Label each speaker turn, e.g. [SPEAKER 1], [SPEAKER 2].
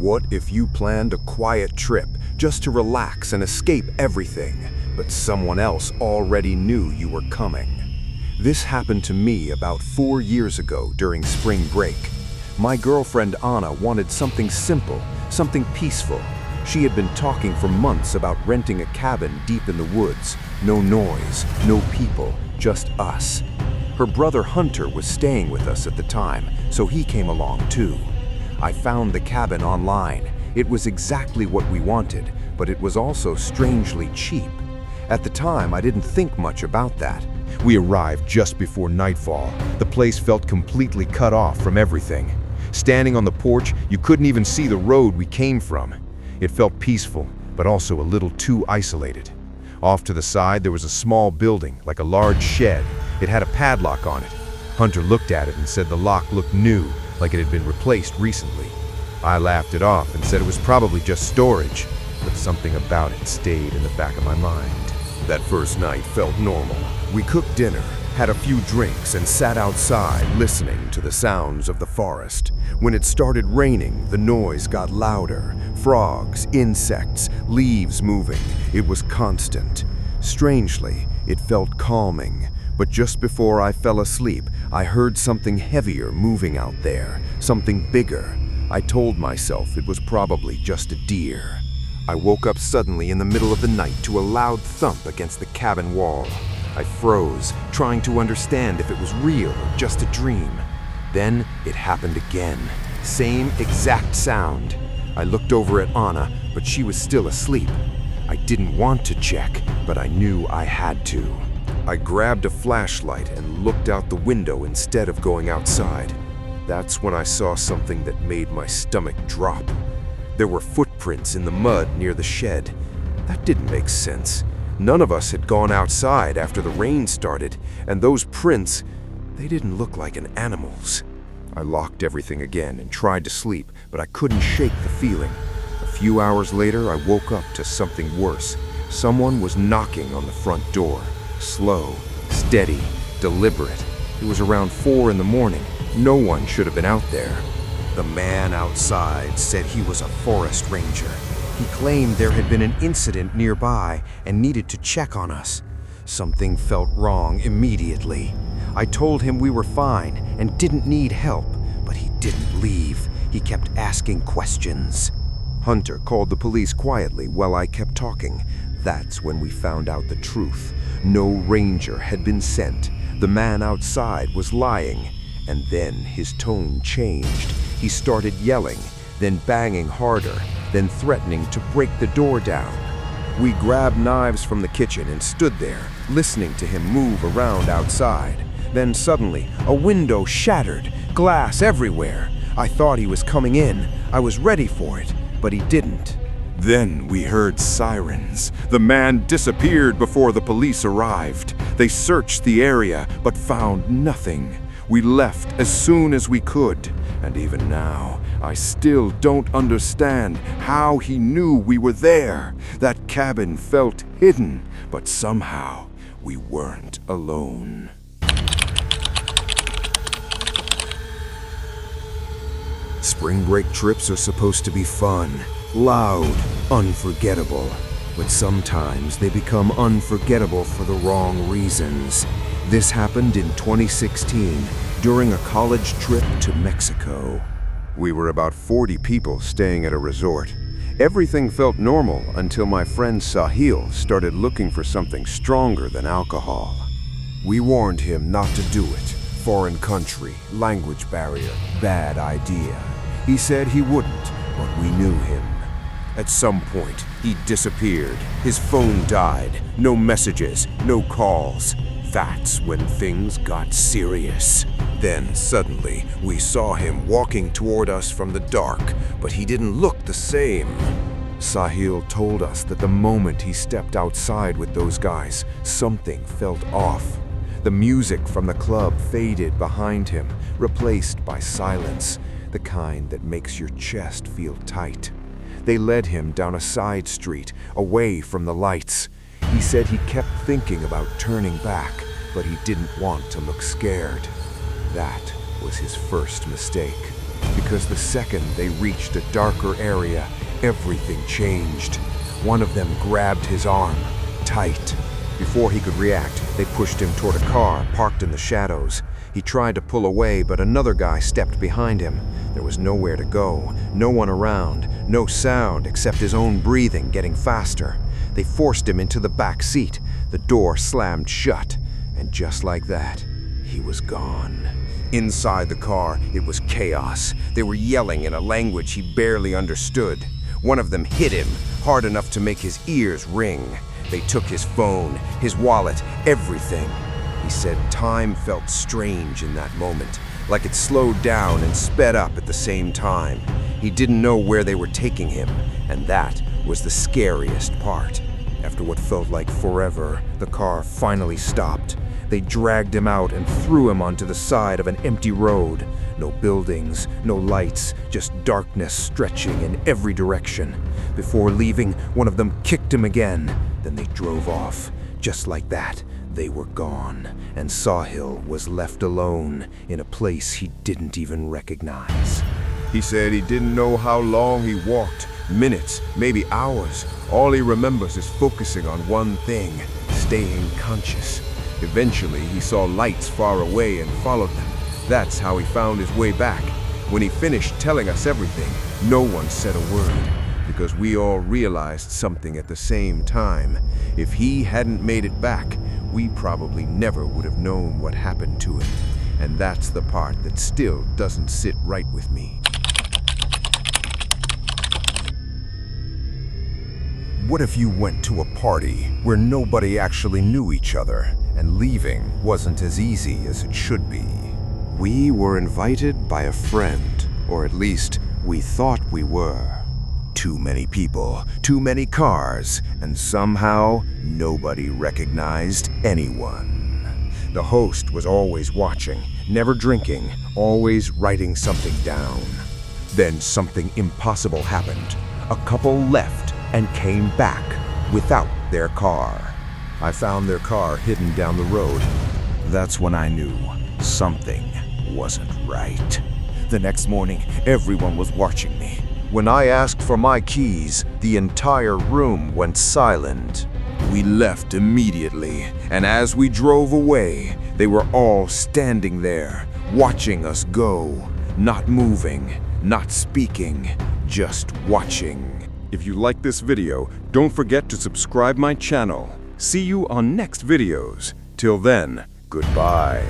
[SPEAKER 1] What if you planned a quiet trip just to relax and escape everything, but someone else already knew you were coming? This happened to me about 4 years ago during spring break. My girlfriend Anna wanted something simple, something peaceful. She had been talking for months about renting a cabin deep in the woods. No noise, no people, just us. Her brother Hunter was staying with us at the time, so he came along too. I found the cabin online. It was exactly what we wanted, but it was also strangely cheap. At the time, I didn't think much about that.
[SPEAKER 2] We arrived just before nightfall. The place felt completely cut off from everything. Standing on the porch, you couldn't even see the road we came from. It felt peaceful, but also a little too isolated. Off to the side, there was a small building, like a large shed. It had a padlock on it. Hunter looked at it and said the lock looked new, like it had been replaced recently. I laughed it off and said it was probably just storage, but something about it stayed in the back of my mind.
[SPEAKER 1] That first night felt normal. We cooked dinner, had a few drinks, and sat outside listening to the sounds of the forest. When it started raining, the noise got louder. Frogs, insects, leaves moving. It was constant. Strangely, it felt calming. But just before I fell asleep, I heard something heavier moving out there, something bigger. I told myself it was probably just a deer. I woke up suddenly in the middle of the night to a loud thump against the cabin wall. I froze, trying to understand if it was real or just a dream. Then it happened again. Same exact sound. I looked over at Anna, but she was still asleep. I didn't want to check, but I knew I had to. I grabbed a flashlight and looked out the window instead of going outside. That's when I saw something that made my stomach drop. There were footprints in the mud near the shed. That didn't make sense. None of us had gone outside after the rain started, and those prints, they didn't look like an animal's. I locked everything again and tried to sleep, but I couldn't shake the feeling. A few hours later, I woke up to something worse. Someone was knocking on the front door. Slow, steady, deliberate. It was around 4 in the morning. No one should have been out there. The man outside said he was a forest ranger. He claimed there had been an incident nearby and needed to check on us. Something felt wrong immediately. I told him we were fine and didn't need help, but he didn't leave. He kept asking questions. Hunter called the police quietly while I kept talking. That's when we found out the truth. No ranger had been sent. The man outside was lying. And then his tone changed. He started yelling, then banging harder, then threatening to break the door down. We grabbed knives from the kitchen and stood there, listening to him move around outside. Then suddenly, a window shattered, glass everywhere. I thought he was coming in. I was ready for it, but he didn't. Then we heard sirens. The man disappeared before the police arrived. They searched the area, but found nothing. We left as soon as we could, and even now, I still don't understand how he knew we were there. That cabin felt hidden, but somehow we weren't alone. Spring break trips are supposed to be fun, loud, unforgettable. But sometimes they become unforgettable for the wrong reasons. This happened in 2016 during a college trip to Mexico. We were about 40 people staying at a resort. Everything felt normal until my friend Sahil started looking for something stronger than alcohol. We warned him not to do it. Foreign country, language barrier, bad idea. He said he wouldn't, but we knew him. At some point, he disappeared. His phone died. No messages, no calls. That's when things got serious. Then suddenly, we saw him walking toward us from the dark, but he didn't look the same. Sahil told us that the moment he stepped outside with those guys, something felt off. The music from the club faded behind him, replaced by silence, the kind that makes your chest feel tight. They led him down a side street, away from the lights. He said he kept thinking about turning back, but he didn't want to look scared. That was his first mistake. because the second they reached a darker area, everything changed. One of them grabbed his arm, tight. Before he could react, they pushed him toward a car parked in the shadows. He tried to pull away, but another guy stepped behind him. There was nowhere to go, no one around, no sound except his own breathing getting faster. They forced him into the back seat. The door slammed shut, and just like that, he was gone. Inside the car, it was chaos. They were yelling in a language he barely understood. One of them hit him, hard enough to make his ears ring. They took his phone, his wallet, everything. He said time felt strange in that moment, like it slowed down and sped up at the same time. He didn't know where they were taking him, and that was the scariest part. After what felt like forever, the car finally stopped. They dragged him out and threw him onto the side of an empty road. No buildings, no lights, just darkness stretching in every direction. Before leaving, one of them kicked him again. Then they drove off. Just like that, they were gone, and Sawhill was left alone in a place he didn't even recognize. He said he didn't know how long he walked, minutes, maybe hours. All he remembers is focusing on one thing, staying conscious. Eventually, he saw lights far away and followed them. That's how he found his way back. When he finished telling us everything, no one said a word, because we all realized something at the same time. If he hadn't made it back, we probably never would have known what happened to him. And that's the part that still doesn't sit right with me. What if you went to a party where nobody actually knew each other, and leaving wasn't as easy as it should be? We were invited by a friend, or at least we thought we were. Too many people, too many cars, and somehow nobody recognized anyone. The host was always watching, never drinking, always writing something down. Then something impossible happened. A couple left and came back without their car. I found their car hidden down the road. That's when I knew something wasn't right. The next morning, everyone was watching me. When I asked for my keys, the entire room went silent. We left immediately, and as we drove away, they were all standing there, watching us go, not moving, not speaking, just watching. If you like this video, don't forget to subscribe my channel. See you on next videos. Till then, goodbye.